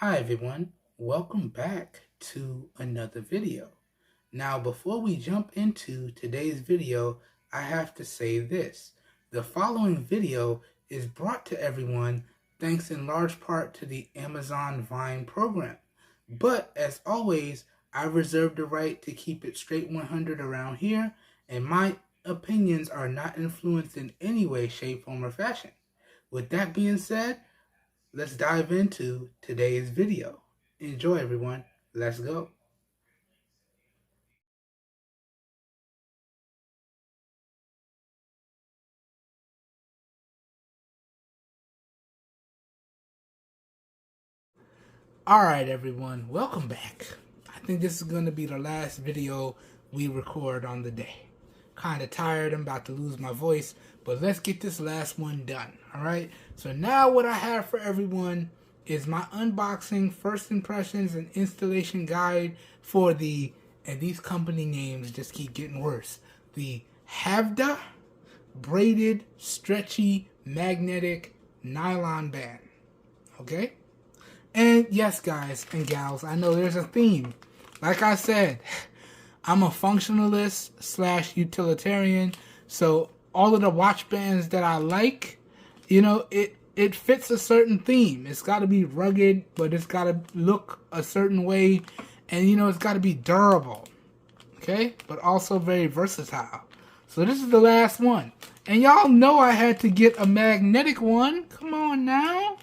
Hi everyone, welcome back to another video. Now before we jump into today's video, I have to say this. The following video is brought to everyone thanks in large part to the Amazon Vine program. But as always, I reserve the right to keep it straight 100 around here, and my opinions are not influenced in any way, shape, form, or fashion. With that being said, let's dive into today's video. Enjoy everyone. Let's go. Alright everyone, welcome back. I think this is going to be the last video we record on the day. Kind of tired, I'm about to lose my voice, but let's get this last one done, alright? So now what I have for everyone is my unboxing, first impressions, and installation guide for the, and these company names just keep getting worse, the Haveda Braided Stretchy Magnetic Nylon Band, okay? And yes, guys and gals, I know there's a theme. Like I said, I'm a functionalist / utilitarian, so all of the watch bands that I like, you know, it fits a certain theme. It's got to be rugged, but it's got to look a certain way, and you know, it's got to be durable, okay? But also very versatile. So this is the last one. And y'all know I had to get a magnetic one. Come on now.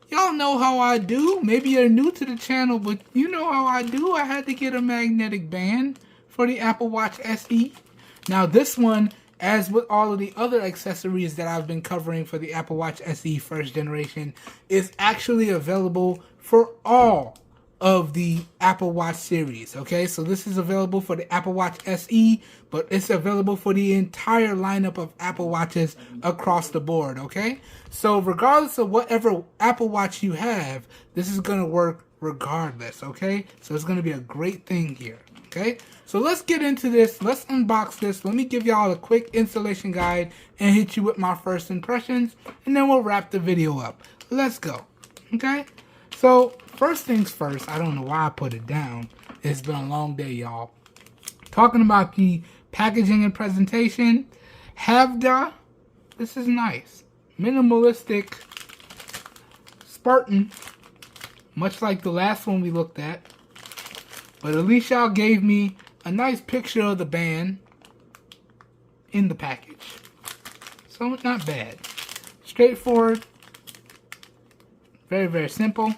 Y'all know how I do. Maybe you're new to the channel, but you know how I do. I had to get a magnetic band for the Apple Watch SE. Now this one, as with all of the other accessories that I've been covering for the Apple Watch SE first generation, is actually available for all of the Apple Watch series. Okay, so this is available for the Apple Watch SE, but it's available for the entire lineup of Apple Watches across the board. Okay, so regardless of whatever Apple Watch you have, this is going to work regardless. Okay, so it's going to be a great thing here. Okay, so let's get into this. Let's unbox this. Let me give y'all a quick installation guide and hit you with my first impressions, and then we'll wrap the video up. Let's go. Okay, so first things first, I don't know why I put it down. It's been a long day, y'all. Talking about the packaging and presentation, Haveda, this is nice. Minimalistic, Spartan, much like the last one we looked at. But at least y'all gave me a nice picture of the band in the package. So not bad. Straightforward. Very, very simple.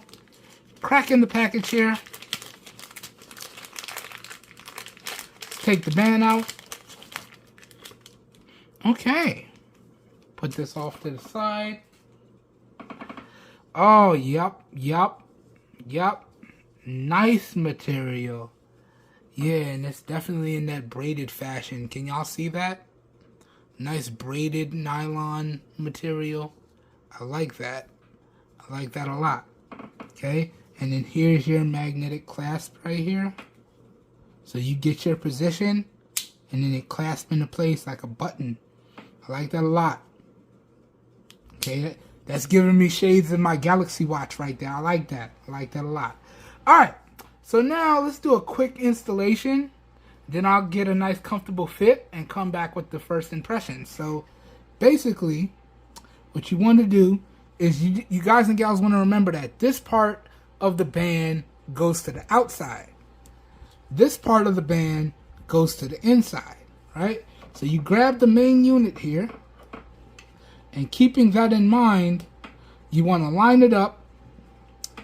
Cracking the package here. Take the band out. Okay. Put this off to the side. Oh, yup. Nice material. Yeah, and it's definitely in that braided fashion. Can y'all see that? Nice braided nylon material. I like that. I like that a lot. Okay, and then here's your magnetic clasp right here. So you get your position, and then it clasps into place like a button. I like that a lot. Okay, that's giving me shades of my Galaxy Watch right there. I like that. I like that a lot. Alright, so now let's do a quick installation. Then I'll get a nice comfortable fit and come back with the first impressions. So basically, what you want to do is you guys and gals want to remember that this part of the band goes to the outside. This part of the band goes to the inside, right? So you grab the main unit here, and keeping that in mind, you want to line it up,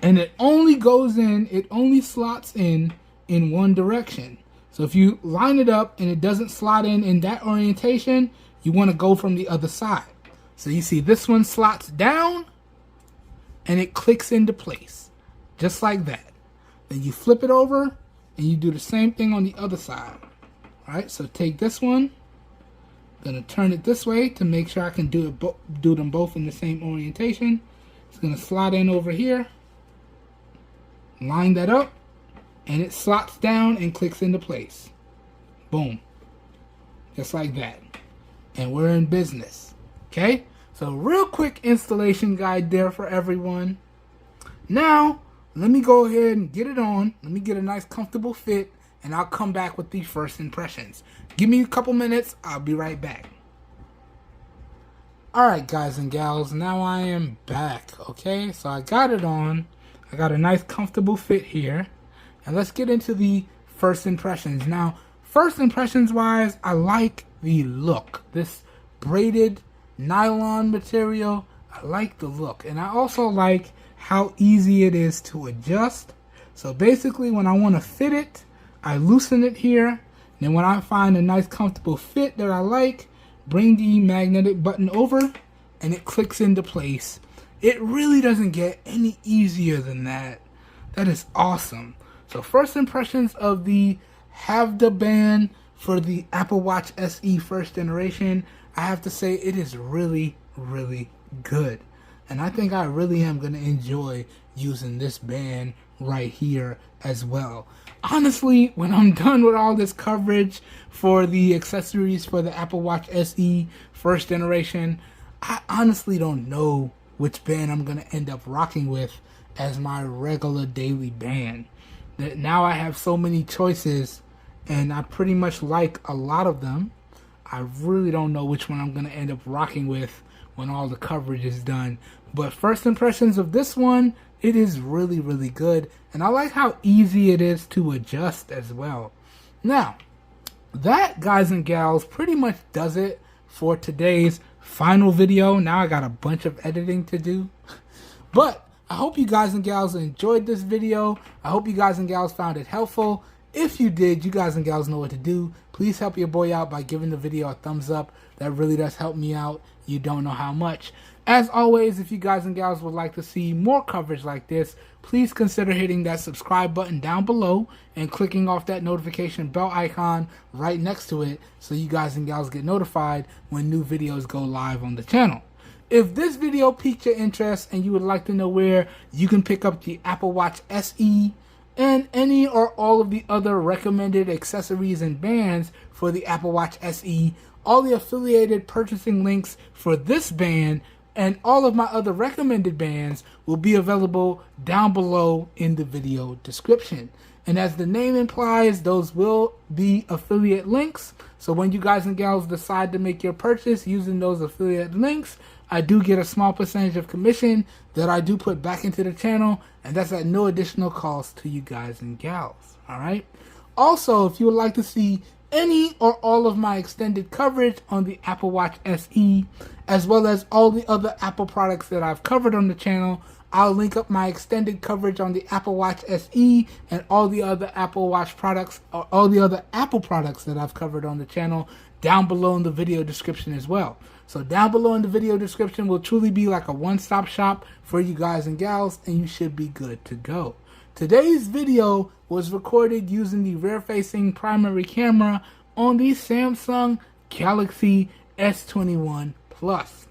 and it only goes in, it only slots in one direction. So if you line it up and it doesn't slot in that orientation, you want to go from the other side. So you see this one slots down and it clicks into place, just like that. Then you flip it over and you do the same thing on the other side. All right, so take this one, gonna turn it this way to make sure I can do them both in the same orientation. It's gonna slide in over here, line that up, and it slots down and clicks into place. Boom, just like that, and we're in business. Okay, so real quick installation guide there for everyone. Now let me go ahead and get it on. Let me get a nice comfortable fit, and I'll come back with the first impressions. Give me a couple minutes. I'll be right back. Alright guys and gals, now I am back, okay? So I got it on. I got a nice comfortable fit here. And let's get into the first impressions. Now, first impressions wise, I like the look. This braided nylon material, I like the look. And I also like how easy it is to adjust. So basically when I want to fit it, I loosen it here. Then when I find a nice comfortable fit that I like, bring the magnetic button over and it clicks into place. It really doesn't get any easier than that. That is awesome. So first impressions of the Haveda band for the Apple Watch SE first generation, I have to say it is really, really good. And I think I really am going to enjoy using this band right here as well. Honestly, when I'm done with all this coverage for the accessories for the Apple Watch SE first generation, I honestly don't know which band I'm going to end up rocking with as my regular daily band. Now I have so many choices and I pretty much like a lot of them. I really don't know which one I'm going to end up rocking with when all the coverage is done. But first impressions of this one, it is really, really good. And I like how easy it is to adjust as well. Now, that, guys and gals, pretty much does it for today's final video. Now I got a bunch of editing to do. But I hope you guys and gals enjoyed this video. I hope you guys and gals found it helpful. If you did, you guys and gals know what to do. Please help your boy out by giving the video a thumbs up. That really does help me out. You don't know how much. As always, if you guys and gals would like to see more coverage like this, please consider hitting that subscribe button down below and clicking off that notification bell icon right next to it so you guys and gals get notified when new videos go live on the channel. If this video piqued your interest and you would like to know where you can pick up the Apple Watch SE and any or all of the other recommended accessories and bands for the Apple Watch SE, all the affiliated purchasing links for this band and all of my other recommended bands will be available down below in the video description. And as the name implies, those will be affiliate links. So when you guys and gals decide to make your purchase using those affiliate links, I do get a small percentage of commission that I do put back into the channel, and that's at no additional cost to you guys and gals. Alright? Also, if you would like to see any or all of my extended coverage on the Apple Watch SE, as well as all the other Apple products that I've covered on the channel, I'll link up my extended coverage on the Apple Watch SE and all the other Apple Watch products, or all the other Apple products that I've covered on the channel down below in the video description as well. So down below in the video description will truly be like a one-stop shop for you guys and gals, and you should be good to go. Today's video was recorded using the rear-facing primary camera on the Samsung Galaxy S21 Plus.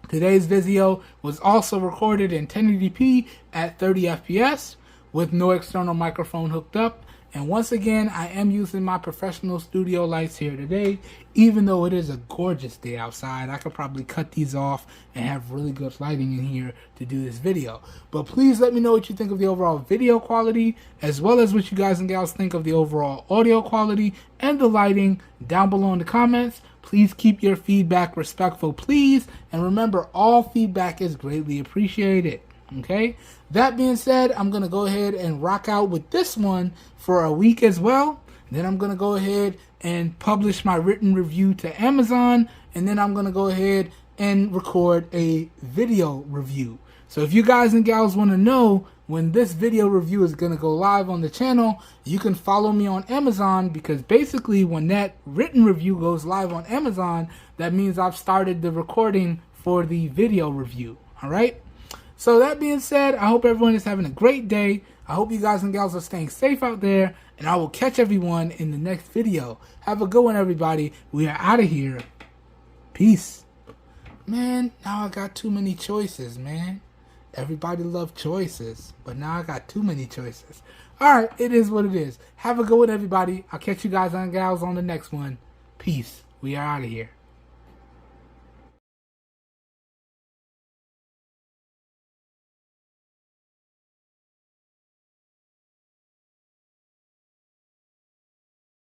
Today's video was also recorded in 1080p at 30 FPS with no external microphone hooked up. And once again, I am using my professional studio lights here today. Even though it is a gorgeous day outside, I could probably cut these off and have really good lighting in here to do this video. But please let me know what you think of the overall video quality, as well as what you guys and gals think of the overall audio quality and the lighting down below in the comments. Please keep your feedback respectful, please. And remember, all feedback is greatly appreciated. Okay, that being said, I'm going to go ahead and rock out with this one for a week as well. Then I'm going to go ahead and publish my written review to Amazon. And then I'm going to go ahead and record a video review. So if you guys and gals want to know when this video review is going to go live on the channel, you can follow me on Amazon, because basically when that written review goes live on Amazon, that means I've started the recording for the video review. All right. So that being said, I hope everyone is having a great day. I hope you guys and gals are staying safe out there, and I will catch everyone in the next video. Have a good one, everybody. We are out of here. Peace. Man, now I got too many choices, man. Everybody loves choices, but now I got too many choices. Alright, it is what it is. Have a good one, everybody. I'll catch you guys and gals on the next one. Peace. We are out of here.